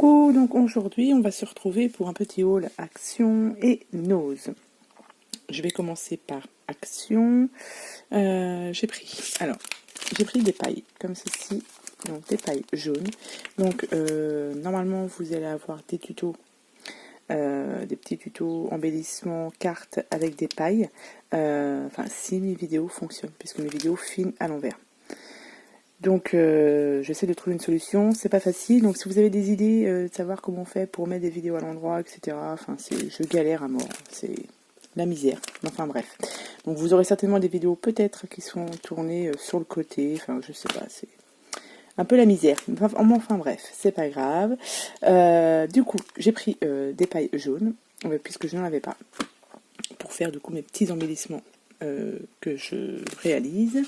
Coucou, donc aujourd'hui on va se retrouver pour un petit haul Action et Nose. Je vais commencer par Action. J'ai pris des pailles comme ceci, donc des pailles jaunes. Donc normalement vous allez avoir des tutos, des petits tutos embellissement cartes avec des pailles. Enfin si mes vidéos fonctionnent, puisque mes vidéos filment à l'envers. Donc j'essaie de trouver une solution, c'est pas facile, donc si vous avez des idées de savoir comment on fait pour mettre des vidéos à l'endroit, etc. Enfin je galère à mort, c'est la misère, enfin bref. Donc vous aurez certainement des vidéos peut-être qui sont tournées sur le côté, enfin je sais pas, c'est un peu la misère, enfin bref, c'est pas grave. Du coup j'ai pris des pailles jaunes, puisque je n'en avais pas, pour faire du coup mes petits embellissements que je réalise.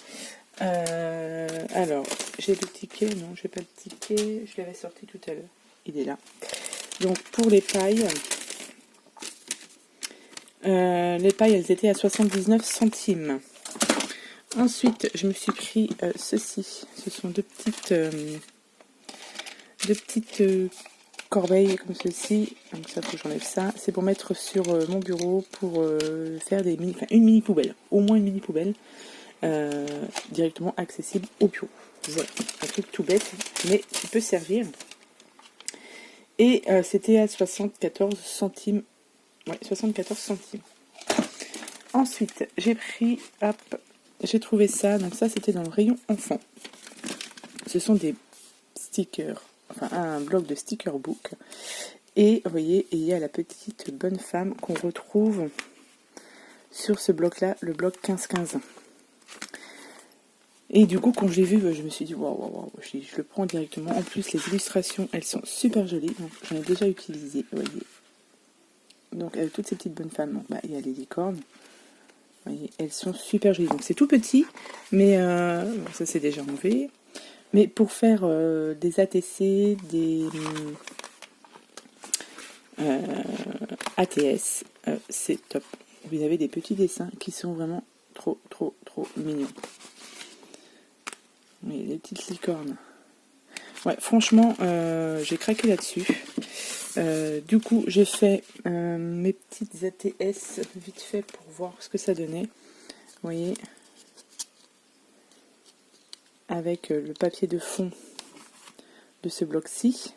Alors, j'ai le ticket, non, j'ai pas le ticket, je l'avais sorti tout à l'heure, il est là. Donc, pour les pailles, elles étaient à 79 centimes. Ensuite, je me suis pris ceci, ce sont deux petites corbeilles comme ceci, donc ça, faut que j'enlève ça. C'est pour mettre sur mon bureau pour faire une mini poubelle, au moins une mini poubelle. Directement accessible au bureau. Voilà, un truc tout bête, mais qui peut servir. Et c'était à 74 centimes. Ouais, 74 centimes. Ensuite, j'ai trouvé ça. Donc ça, c'était dans le rayon enfant. Ce sont des stickers, enfin un bloc de sticker book. Et vous voyez, il y a la petite bonne femme qu'on retrouve sur ce bloc-là, le bloc 15-15. Et du coup, quand je l'ai vu, je me suis dit, waouh, je le prends directement. En plus, les illustrations, elles sont super jolies. Donc, j'en ai déjà utilisé, vous voyez. Donc, avec toutes ces petites bonnes femmes, donc, il y a les licornes. Vous voyez, elles sont super jolies. Donc, c'est tout petit, mais bon, ça, c'est déjà enlevé. Mais pour faire des ATC, des ATS, c'est top. Vous avez des petits dessins qui sont vraiment trop mignons. Oui, les petites licornes. Ouais, franchement, j'ai craqué là-dessus. Du coup, j'ai fait mes petites ATS vite fait pour voir ce que ça donnait. Vous voyez, avec le papier de fond de ce bloc-ci.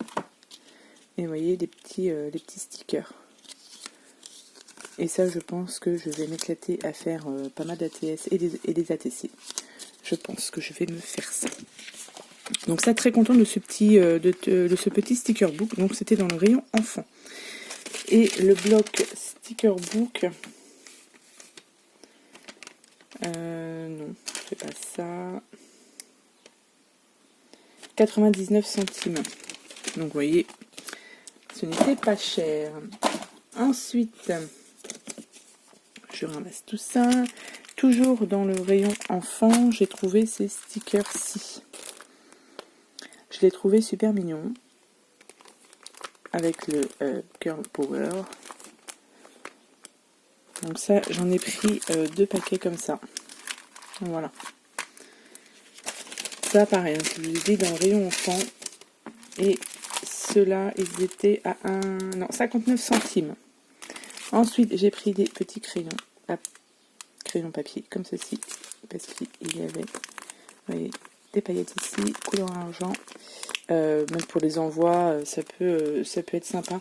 Et vous voyez, les petits stickers. Et ça, je pense que je vais m'éclater à faire pas mal d'ATS et des ATC. Je pense que je vais me faire ça. Donc ça, très content de ce petit sticker book. Donc c'était dans le rayon enfant. Et le bloc sticker book, non, c'est pas ça. 99 centimes. Donc vous voyez, ce n'était pas cher. Ensuite, je ramasse tout ça. Toujours dans le rayon enfant, j'ai trouvé ces stickers-ci. Je les trouvais super mignons. Avec le Girl Power. Donc ça, j'en ai pris 2 paquets comme ça. Voilà. Ça, pareil, je vous ai dit, dans le rayon enfant. Et ceux-là, ils étaient à 59 centimes. Ensuite, j'ai pris des petits crayons. Crayon papier, comme ceci. Parce qu'il y avait, vous voyez, des paillettes ici, couleur argent. Même pour les envois, ça peut être sympa.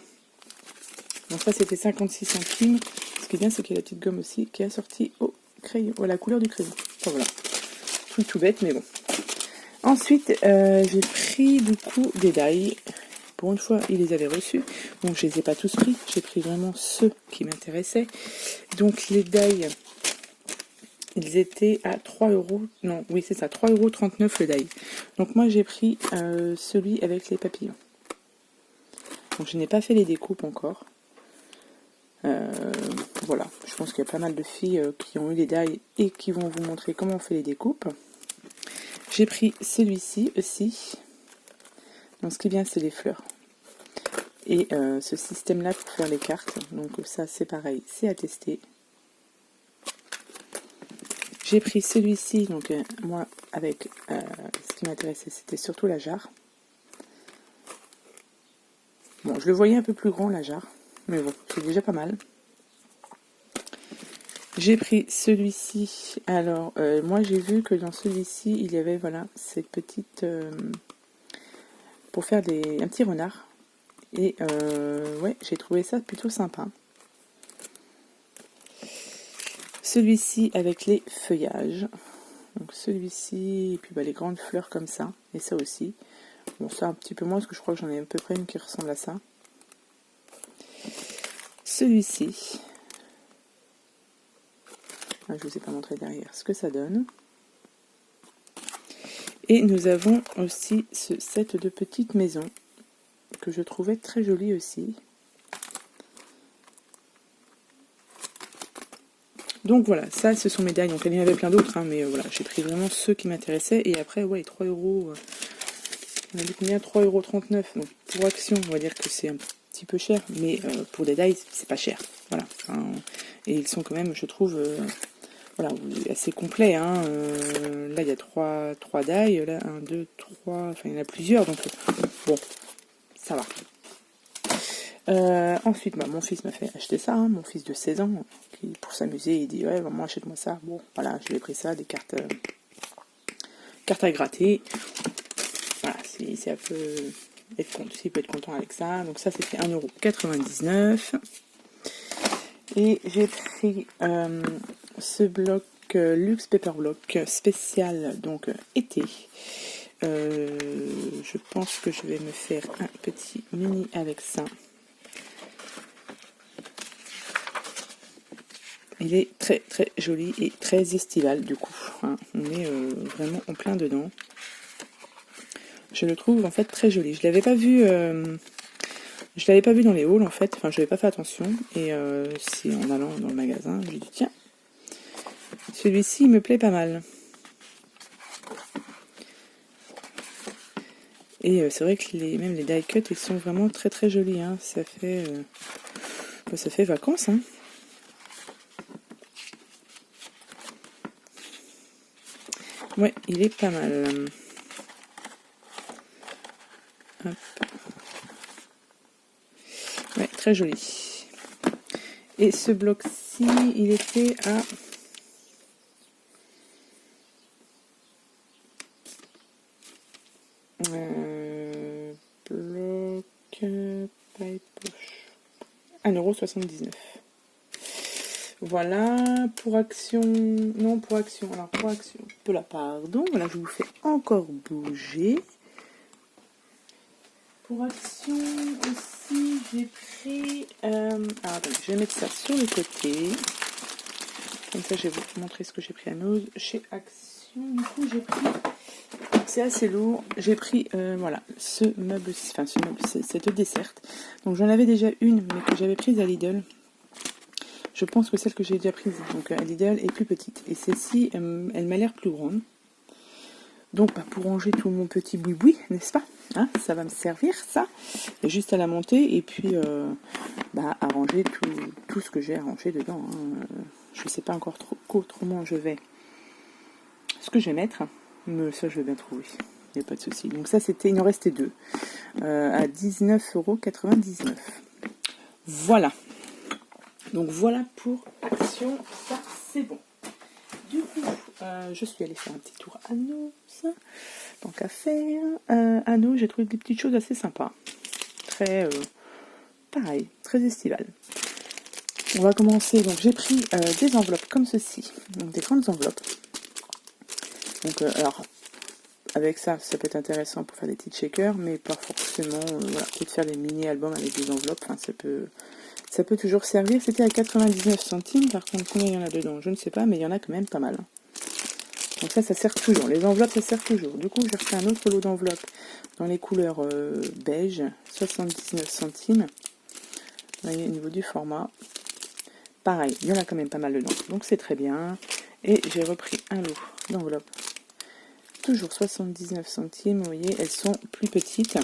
Donc ça, c'était 56 centimes. Ce qui est bien, c'est qu'il y a la petite gomme aussi qui est assortie au crayon, à la couleur du crayon. Enfin, voilà. Tout bête, mais bon. Ensuite, j'ai pris du coup des die. Pour une fois, ils les avaient reçus. Donc, je les ai pas tous pris. J'ai pris vraiment ceux qui m'intéressaient. Donc, les die, ils étaient à 3 euros. Non, oui, c'est ça, 3,39 € le die. Donc, moi, j'ai pris celui avec les papillons. Donc, je n'ai pas fait les découpes encore. Voilà, je pense qu'il y a pas mal de filles qui ont eu les die et qui vont vous montrer comment on fait les découpes. J'ai pris celui-ci aussi. Donc ce qui est bien, c'est les fleurs. Et ce système-là pour faire les cartes. Donc ça, c'est pareil, c'est à tester. J'ai pris celui-ci. Donc moi, avec ce qui m'intéressait, c'était surtout la jarre. Bon, je le voyais un peu plus grand, la jarre. Mais bon, c'est déjà pas mal. J'ai pris celui-ci. Alors, moi, j'ai vu que dans celui-ci, il y avait, voilà, cette petite... pour faire un petit renard. Et, ouais, j'ai trouvé ça plutôt sympa. Celui-ci avec les feuillages. Donc celui-ci, et puis bah, les grandes fleurs comme ça. Et ça aussi. Bon, ça un petit peu moins, parce que je crois que j'en ai à peu près une qui ressemble à ça. Celui-ci. Ah, je ne vous ai pas montré derrière ce que ça donne. Et nous avons aussi ce set de petites maisons que je trouvais très joli aussi. Donc voilà, ça ce sont mes dailles. Donc il y en avait plein d'autres, hein, mais voilà, j'ai pris vraiment ceux qui m'intéressaient. Et après, ouais, 3 euros. On a dit combien? 3,39 €. Donc pour Action, on va dire que c'est un petit peu cher, mais pour des dailles, c'est pas cher. Voilà. Enfin, et ils sont quand même, je trouve, voilà, assez complets. Hein. Là, il y a 3 dailles. Là, 1, 2, 3. Enfin, il y en a plusieurs. Donc bon, ça va. Ensuite, bah, mon fils m'a fait acheter ça, hein, mon fils de 16 ans, qui pour s'amuser, il dit ouais maman achète-moi ça. Bon, voilà, je lui ai pris ça, des cartes à gratter. Voilà, c'est un peu s'il peut être content avec ça. Donc ça c'était 1,99 €. Et j'ai pris ce bloc Luxe Paper Block spécial, donc été. Je pense que je vais me faire un petit mini avec ça. Il est très très joli et très estival du coup. Hein. On est vraiment en plein dedans. Je le trouve en fait très joli. Je l'avais pas vu dans les hauls en fait. Enfin, je n'avais pas fait attention. Et c'est en allant dans le magasin, j'ai dit tiens, celui-ci il me plaît pas mal. Et c'est vrai que même les die cuts ils sont vraiment très très jolis. Hein. Ça fait vacances. Hein. Ouais, il est pas mal. Hop. Ouais, très joli. Et ce bloc-ci, il était à... bloc... paille poche. 1,79 €. Voilà, pour Action... Non, pour Action. Alors, pour Action, pardon. Voilà, je vous fais encore bouger. Pour Action aussi, j'ai pris... alors, attendez, je vais mettre ça sur le côté. Comme ça, je vais vous montrer ce que j'ai pris à Nose. Chez Action, du coup, j'ai pris... C'est assez lourd. J'ai pris, voilà, ce meuble, cette desserte. Donc, j'en avais déjà une, mais que j'avais prise à Lidl. Je pense que celle que j'ai déjà prise donc à Lidl est plus petite. Et celle-ci, elle m'a l'air plus grande. Donc, bah, pour ranger tout mon petit boui-boui, n'est-ce pas, hein, ça va me servir, ça. Et juste à la monter et puis bah, à ranger tout ce que j'ai à ranger dedans. Hein. Je ne sais pas encore trop comment je vais... Ce que je vais mettre, mais ça, je vais bien trouver. Il n'y a pas de souci. Donc ça, il en restait 2. À 19,99 €. Voilà. Donc voilà pour Action, ça c'est bon. Du coup, je suis allée faire un petit tour à Nos, tant qu'à faire. À Nos, j'ai trouvé des petites choses assez sympas. Très, pareil, très estivales. On va commencer, donc j'ai pris des enveloppes comme ceci, donc des grandes enveloppes. Donc alors, avec ça, ça peut être intéressant pour faire des petites shakers, mais pas forcément, voilà, peut-être faire des mini-albums avec des enveloppes, enfin ça peut toujours servir. C'était à 99 centimes, par contre combien il y en a dedans, je ne sais pas, mais il y en a quand même pas mal. Donc ça sert toujours, les enveloppes ça sert toujours. Du coup j'ai refait un autre lot d'enveloppes dans les couleurs beige, 79 centimes. Vous voyez au niveau du format, pareil, il y en a quand même pas mal dedans, donc c'est très bien. Et j'ai repris un lot d'enveloppes, toujours 79 centimes, vous voyez, elles sont plus petites.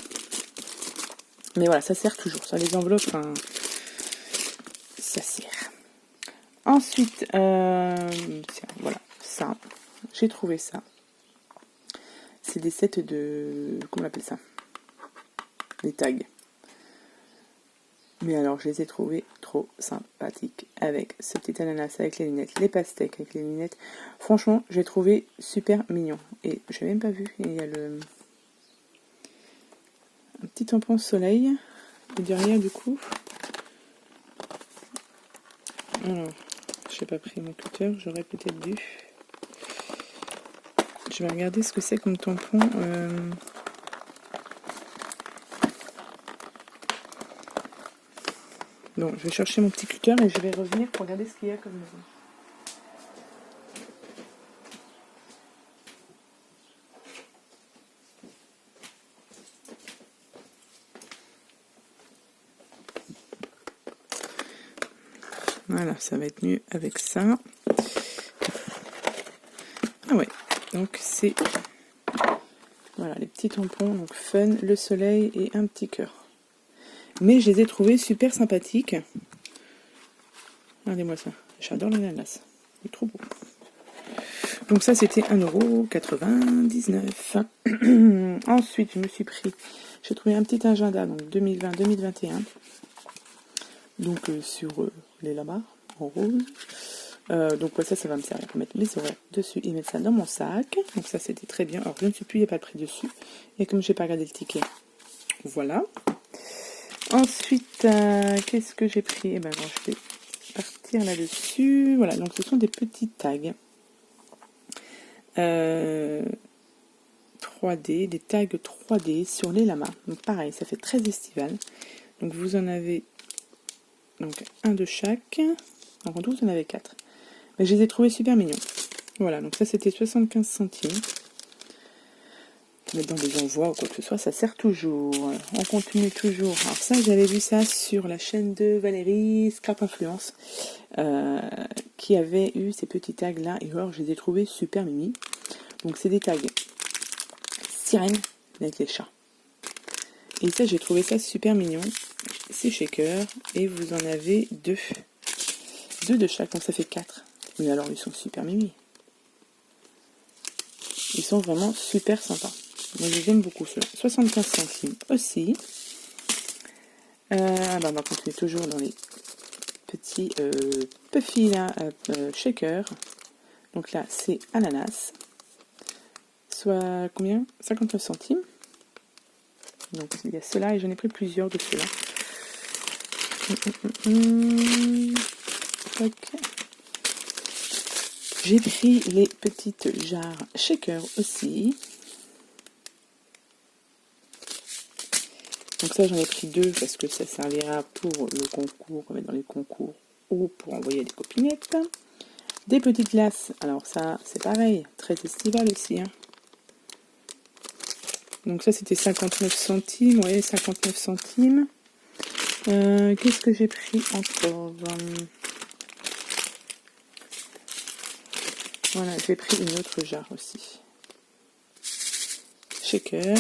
Mais voilà, ça sert toujours, ça les enveloppes, hein, ça sert. Ensuite, tiens, voilà, ça, j'ai trouvé ça. C'est des sets de... comment on appelle ça? Des tags. Mais alors, je les ai trouvés trop sympathiques. Avec ce petit ananas, avec les lunettes, les pastèques avec les lunettes. Franchement, j'ai trouvé super mignon. Et je n'ai même pas vu. Il y a un petit tampon soleil. Et derrière, du coup. Alors, je n'ai pas pris mon cutter. J'aurais peut-être dû. Je vais regarder ce que c'est comme tampon. Donc, je vais chercher mon petit cutter et je vais revenir pour regarder ce qu'il y a comme... Voilà, ça va être mieux avec ça. Ah ouais, donc c'est... Voilà, les petits tampons, donc fun, le soleil et un petit cœur. Mais je les ai trouvés super sympathiques. Regardez-moi ça, j'adore l'ananas. Il est trop beau. Donc ça, c'était 1,99 €. Ensuite, je me suis pris... J'ai trouvé un petit agenda, donc 2020-2021. Donc sur les lamas, en rose. Donc ouais, ça va me servir pour mettre les horaires dessus et mettre ça dans mon sac. Donc ça, c'était très bien. Alors, je ne sais plus, il n'y a pas de prix dessus. Et comme je n'ai pas regardé le ticket, voilà. Ensuite, qu'est-ce que j'ai pris? Eh ben, bon, je vais partir là-dessus. Voilà, donc ce sont des petits tags. 3D, des tags 3D sur les lamas. Donc pareil, ça fait très estival. Donc vous en avez donc un de chaque. En tout, vous en avez 4. Mais je les ai trouvés super mignons. Voilà, donc ça c'était 75 centimes. Mettre dans des envois ou quoi que ce soit, ça sert toujours. On continue toujours. Alors ça, j'avais vu ça sur la chaîne de Valérie Scrap Influence, qui avait eu ces petits tags là. Et alors, je les ai trouvés super mimi. Donc c'est des tags sirène avec les chats. Et ça, j'ai trouvé ça super mignon. C'est shaker. Et vous en avez 2. 2 de chaque, donc ça fait 4. Mais alors, ils sont super mimi. Ils sont vraiment super sympas. Moi, je les aime beaucoup, ceux-là. 75 centimes aussi. On va continuer toujours dans les petits puffy là, shakers. Donc là, c'est ananas. Soit combien? 59 centimes. Donc il y a ceux-là et j'en ai pris plusieurs de ceux-là. J'ai pris les petites jarres shaker aussi. Donc ça, j'en ai pris 2 parce que ça servira pour le concours, on va mettre dans les concours ou pour envoyer des copinettes. Des petites glaces, alors ça, c'est pareil, très estival aussi. Hein. Donc ça, c'était 59 centimes, ouais, 59 centimes. Qu'est-ce que j'ai pris encore? Voilà, j'ai pris une autre jarre aussi. Shaker.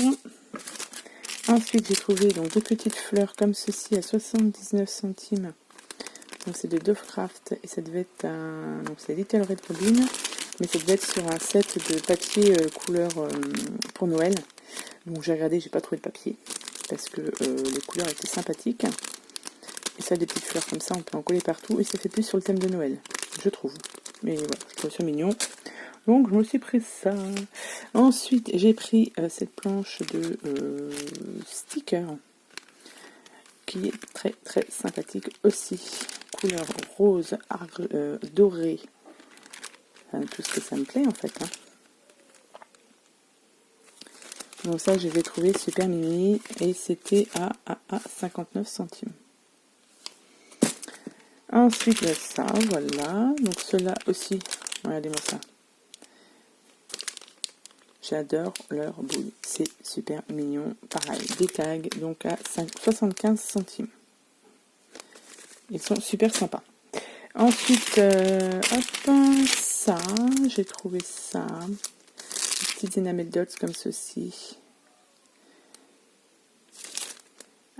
Ensuite, j'ai trouvé donc 2 petites fleurs comme ceci à 79 centimes. Donc c'est de Dovecraft et ça devait être un... Donc c'est Little Red Robin, mais ça devait être sur un set de papier couleur pour Noël. Donc j'ai regardé, j'ai pas trouvé de papier parce que les couleurs étaient sympathiques. Et ça, des petites fleurs comme ça, on peut en coller partout et ça fait plus sur le thème de Noël, je trouve. Mais voilà, je trouve ça mignon. Donc je me suis pris ça. Ensuite, j'ai pris cette planche de stickers qui est très très sympathique aussi. Couleur rose, doré. Enfin, tout ce que ça me plaît en fait. Hein. Donc ça, je les ai trouvés super mimi et c'était à 59 centimes. Ensuite, il y a ça, voilà. Donc ceux-là aussi, regardez-moi ça. J'adore leur boule, c'est super mignon. Pareil, des tags, donc à 75 centimes. Ils sont super sympas. Ensuite, hop, ça, j'ai trouvé ça. Des petites enamel dots comme ceci.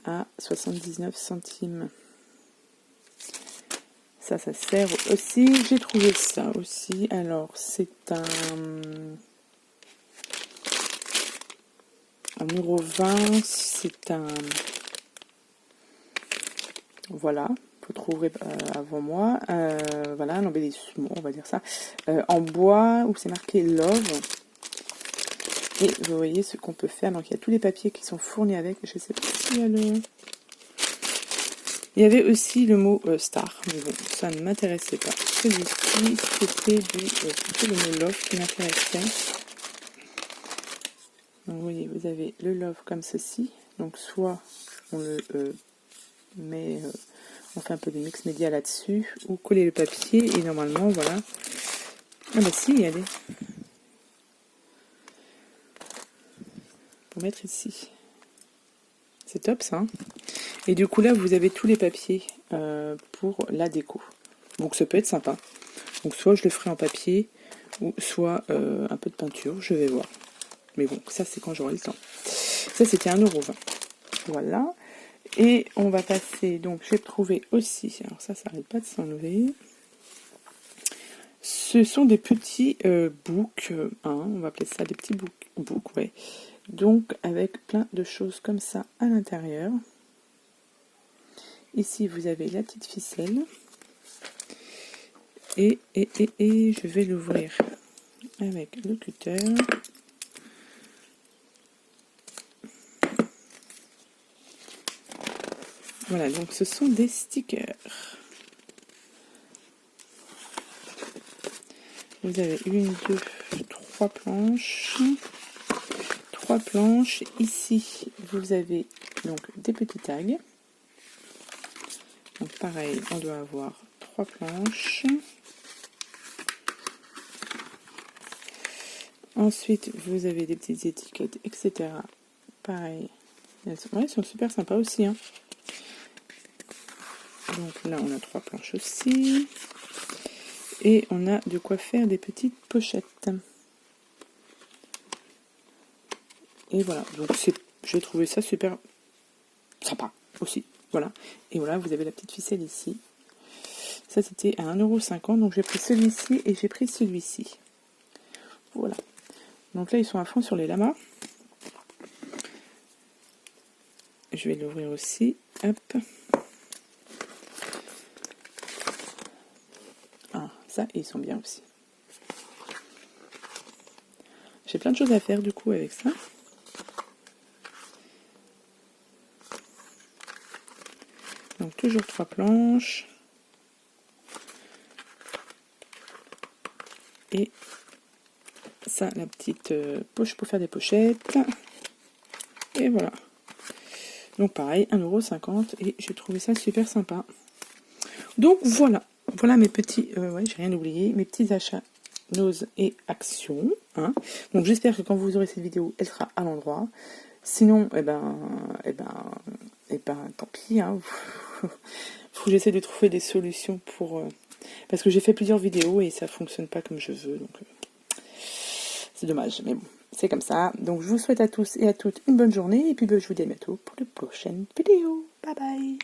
À 79 centimes. Ça sert aussi. J'ai trouvé ça aussi. Alors, c'est un 1,20 €. C'est un voilà, vous trouverez avant moi, voilà, un embellissement, on va dire ça, en bois, où c'est marqué Love. Et vous voyez ce qu'on peut faire. Donc il y a tous les papiers qui sont fournis avec. Je sais pas s'il y a le... Il y avait aussi le mot star, mais bon, ça ne m'intéressait pas. Celui-ci, c'était plutôt le mot love qui m'intéressait. Donc vous voyez, vous avez le love comme ceci. Donc soit on le met, on fait un peu de mix média là-dessus, ou coller le papier, et normalement, voilà. Ah bah si, il y a des... Pour mettre ici. C'est top ça. Hein. Et du coup là, vous avez tous les papiers pour la déco. Donc ça peut être sympa. Donc soit je le ferai en papier, ou soit un peu de peinture, je vais voir. Mais bon, ça c'est quand j'aurai le temps. Ça c'était 1,20 €. Voilà. Et on va passer, donc j'ai trouvé aussi, alors ça n'arrête pas de s'enlever. Ce sont des petits books, hein, on va appeler ça des petits books, ouais. Donc avec plein de choses comme ça à l'intérieur. Ici vous avez la petite ficelle. Et je vais l'ouvrir avec le cutter. Voilà, donc ce sont des stickers. Vous avez 1, 2, 3 planches. 3 planches. Ici, vous avez donc des petits tags. Donc pareil, on doit avoir 3 planches. Ensuite, vous avez des petites étiquettes, etc. Pareil. Elles sont super sympas aussi. Hein. Donc là, on a 3 planches aussi. Et on a de quoi faire des petites pochettes. Et voilà. Donc j'ai trouvé ça super sympa aussi. Voilà. Et voilà, vous avez la petite ficelle ici. Ça, c'était à 1,50 €. Donc j'ai pris celui-ci et j'ai pris celui-ci. Voilà. Donc là, ils sont à fond sur les lamas. Je vais l'ouvrir aussi. Hop. Ah, ça, ils sont bien aussi. J'ai plein de choses à faire du coup avec ça. Donc toujours 3 planches. Et ça, la petite poche pour faire des pochettes. Et voilà. Donc pareil, 1,50 € et j'ai trouvé ça super sympa. Donc voilà. Voilà mes petits, ouais, j'ai rien oublié, mes petits achats Nose et Action. Hein. Donc j'espère que quand vous aurez cette vidéo, elle sera à l'endroit. Sinon, tant pis. Hein. Faut que j'essaie de trouver des solutions pour... parce que j'ai fait plusieurs vidéos et ça fonctionne pas comme je veux. Donc c'est dommage, mais bon, c'est comme ça. Donc je vous souhaite à tous et à toutes une bonne journée. Et puis je vous dis à bientôt pour de prochaines vidéos. Bye bye.